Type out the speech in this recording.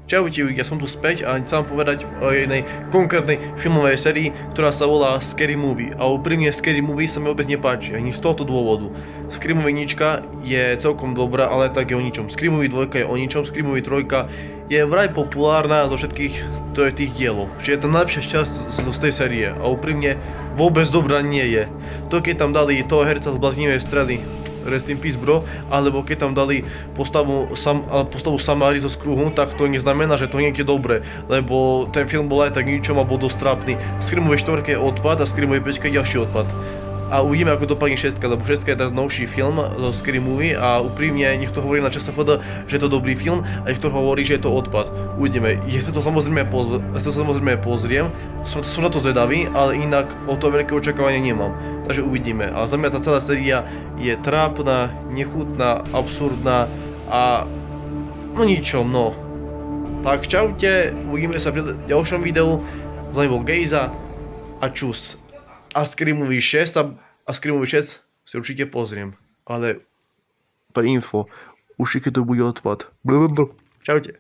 Čaute, ja som tu späť a chcem vám povedať o jednej konkrétnej filmovej sérii, ktorá sa volá Scary Movie. A úprimne Scary Movie sa mi vôbec nepáči, ani z tohto dôvodu. Scary Movie 1 je celkom dobrá, ale tak je o ničom. Scary Movie 2 je o ničom, Scary Movie 3 je vraj populárna zo všetkých tých dielov. Čiže je to najlepšia časť z tej série a úprimne vôbec dobrá nie je. To keď tam dali toho herca z Bláznivej strely, Rest in Peace bro, alebo keď tam dali postavu Samary zo Skruhu, tak to neznamená, že to nie je dobré, lebo ten film bol aj tak ničom a bol dosť trápny. Scary Movie 4 je odpad a Scary Movie 5 je ďalší odpad. A uvidíme, ako dopadne 6, lebo 6 je ten novší film zo Scary Movie a úprimne niekto hovorí na ČSFD, že je to dobrý film a niekto hovorí, že je to odpad. Uvidíme, ja sa to samozrejme pozriem, som na to zvedavý, ale inak o to veľké očakávanie nemám. Takže uvidíme. A za mňa tá celá séria je trápna, nechutná, absurdná a no ničom, no. Tak čaute, uvidíme sa pri ďalšom videu. Z vami bol Gejza a čus. A Scary Movie 6 a Scary Movie 6 si určite pozriem. Ale pre info, určite to bude odpad. Čaute.